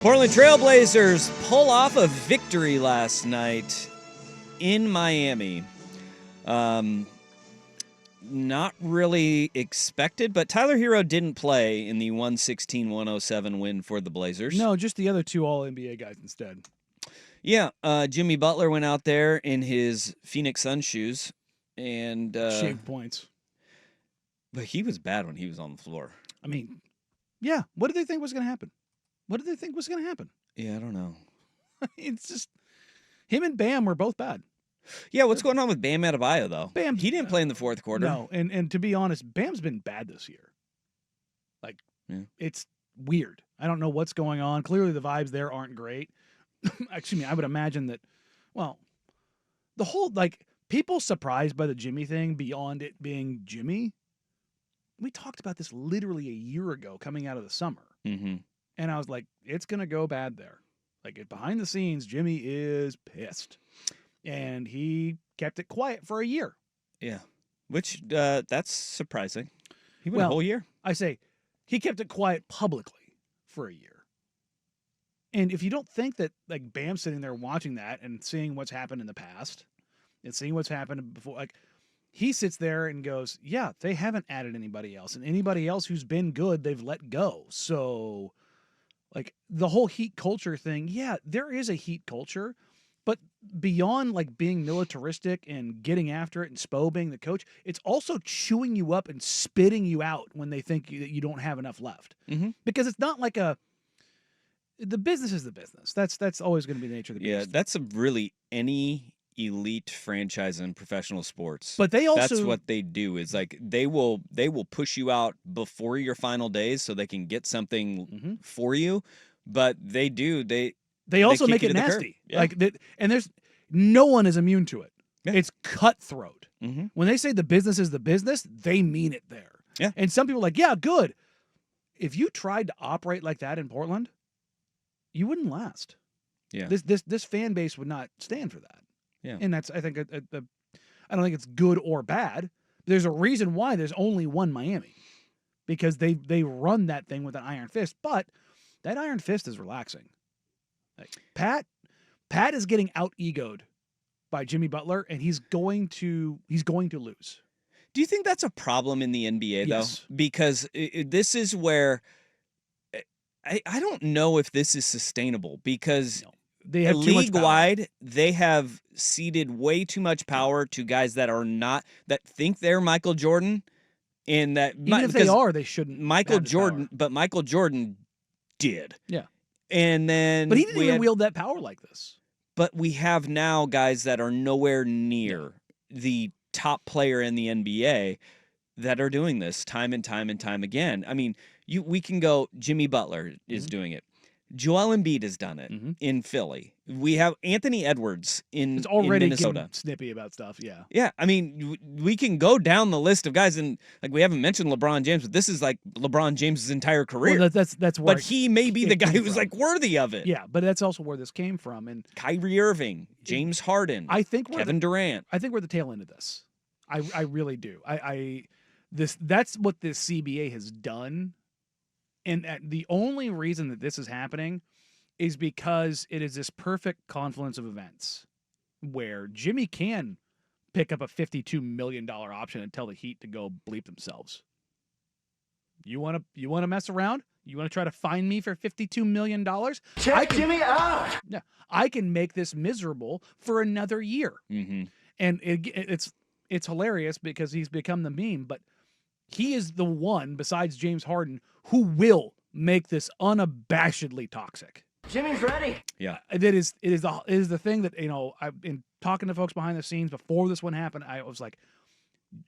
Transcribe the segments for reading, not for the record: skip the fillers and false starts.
Portland Trailblazers pull off a victory last night in Miami. Not really expected, but Tyler Hero didn't play in the 116-107 win for the Blazers. No, just the other two All-NBA guys instead. Yeah, Jimmy Butler went out there in his Phoenix Suns shoes and shaved points. But he was bad when he was on the floor. I mean, yeah. What did they think was going to happen? Yeah, I don't know. It's just him and Bam were both bad. Yeah, what's going on with Bam Adebayo, though? He didn't play in the fourth quarter. No, and to be honest, Bam's been bad this year. It's weird. I don't know what's going on. Clearly the vibes there aren't great. Excuse me, I would imagine that, the whole, people surprised by the Jimmy thing beyond it being Jimmy. We talked about this literally a year ago coming out of the summer. Mm-hmm. And I was like, it's going to go bad there. Behind the scenes, Jimmy is pissed. And he kept it quiet for a year. Yeah, which that's surprising. He went a whole year. I say he kept it quiet publicly for a year. And if you don't think that, Bam sitting there watching that and seeing what's happened in the past and seeing what's happened before, he sits there and goes, yeah, they haven't added anybody else. And anybody else who's been good, they've let go. So, the whole Heat culture thing, yeah, there is a Heat culture. But beyond, being militaristic and getting after it and Spo being the coach, it's also chewing you up and spitting you out when they think that you don't have enough left. Mm-hmm. Because it's not like the business is the business. That's always going to be the nature of the beast. Yeah, that's really any elite franchise in professional sports. But they also, that's what they do is they will push you out before your final days so they can get something for you. But they also make it nasty. Yeah. And there's no one is immune to it. Yeah. It's cutthroat. Mm-hmm. When they say the business is the business, they mean it there. Yeah. And some people are like, yeah, good. If you tried to operate like that in Portland, you wouldn't last. Yeah. This fan base would not stand for that. Yeah. And that's, I think, I don't think it's good or bad. There's a reason why there's only one Miami, because they run that thing with an iron fist. But that iron fist is relaxing. Pat is getting out-egoed by Jimmy Butler, and he's going to lose. Do you think that's a problem in the NBA, though? Yes. Because this is where I don't know if this is sustainable, because they have league-wide, they have ceded way too much power to guys that think they're Michael Jordan, and that even if they are, they shouldn't. Michael Jordan did. Yeah. And then but he didn't even wield that power like this. But we have now guys that are nowhere near the top player in the NBA that are doing this time and time and time again. I mean, we can go, Jimmy Butler is doing it. Joel Embiid has done it in Philly. We have Anthony Edwards in Minnesota. Snippy about stuff, yeah. Yeah, I mean, we can go down the list of guys, and we haven't mentioned LeBron James, but this is LeBron James's entire career. Well, that's where. But he may be the guy who's worthy of it. Yeah, but that's also where this came from. And Kyrie Irving, James Harden, Kevin Durant. I think we're the tail end of this. I really do. That's what this CBA has done. And the only reason that this is happening is because it is this perfect confluence of events where Jimmy can pick up a $52 million option and tell the Heat to go bleep themselves. You want to mess around? You want to try to find me for $52 million? Check Jimmy out. Yeah, I can make this miserable for another year. Mm-hmm. And it's hilarious because he's become the meme, but he is the one, besides James Harden, who will make this unabashedly toxic. Jimmy's ready. Yeah, it is the thing that I've been talking to folks behind the scenes before this one happened. I was like,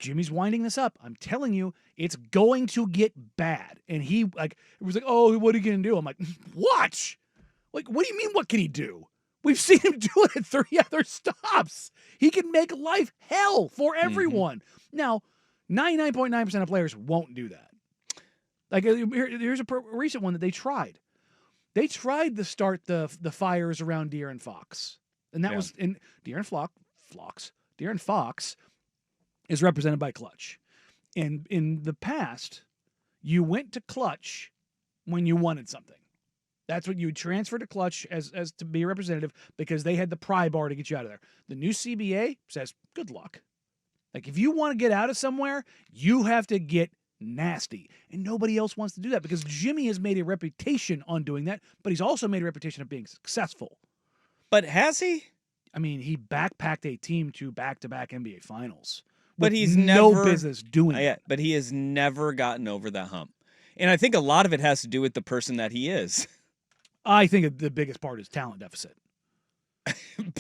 Jimmy's winding this up. I'm telling you, it's going to get bad. And he it was like, oh, what are you gonna do? I'm like, watch. What do you mean? What can he do? We've seen him do it at 3 other stops. He can make life hell for everyone. Now, 99.9% of players won't do that. Here's a recent one that they tried. They tried to start the fires around De'Aaron Fox. And that was in De'Aaron Fox is represented by Clutch. And in the past, you went to Clutch when you wanted something. That's what you would transfer to Clutch as to be a representative because they had the pry bar to get you out of there. The new CBA says, good luck. Like, if you want to get out of somewhere, you have to get nasty. And nobody else wants to do that because Jimmy has made a reputation on doing that, but he's also made a reputation of being successful. But has he? I mean, he backpacked a team to back-to-back NBA finals. But with he's no never business doing it. But he has never gotten over that hump. And I think a lot of it has to do with the person that he is. I think the biggest part is talent deficit.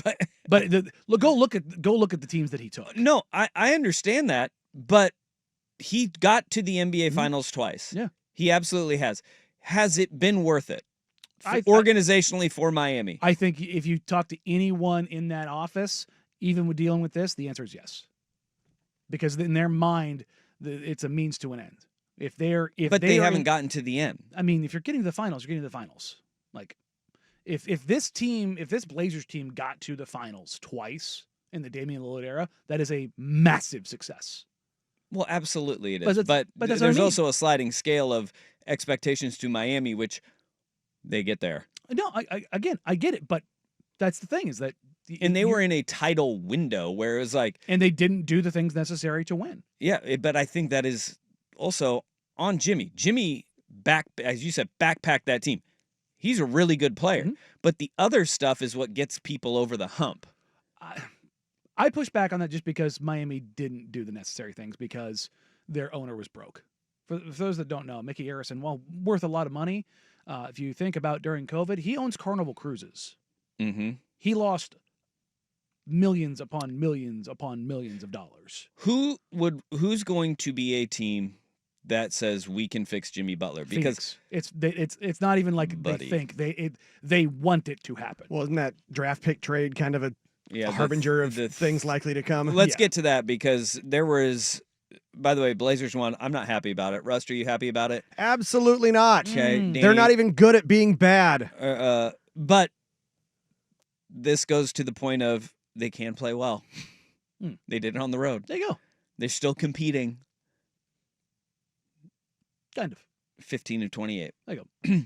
but go look at the teams that he took. No, I understand that, but he got to the NBA Finals twice. Yeah, he absolutely has. Has it been worth it organizationally for Miami? I think if you talk to anyone in that office, even with dealing with this, the answer is yes, because in their mind, it's a means to an end. But they haven't gotten to the end. I mean, if you're getting to the finals, you're getting to the finals. Like, if this Blazers team got to the finals twice in the Damian Lillard era, that is a massive success. Well, absolutely it is. But there's also a sliding scale of expectations to Miami, which they get there. No, I get it, but that's the thing is that. And they were in a title window where it was like. And they didn't do the things necessary to win. Yeah, but I think that is also on Jimmy. Jimmy, as you said, backpacked that team. He's a really good player, but the other stuff is what gets people over the hump. I push back on that just because Miami didn't do the necessary things because their owner was broke. For those that don't know, Mickey Arison, while worth a lot of money, if you think about during COVID, he owns Carnival Cruises. Mm-hmm. He lost millions upon millions upon millions of dollars. Who's going to be a team that says we can fix Jimmy Butler? Because it's not even like they think they want it to happen. Well, isn't that draft pick trade kind of a harbinger of things likely to come? Let's get to that because there was. By the way, Blazers won. I'm not happy about it. Rust, are you happy about it? Absolutely not. Okay, Danny, they're not even good at being bad. But this goes to the point of they can play well. They did it on the road. There you go. They're still competing. Kind of. 15 of 28. There you go.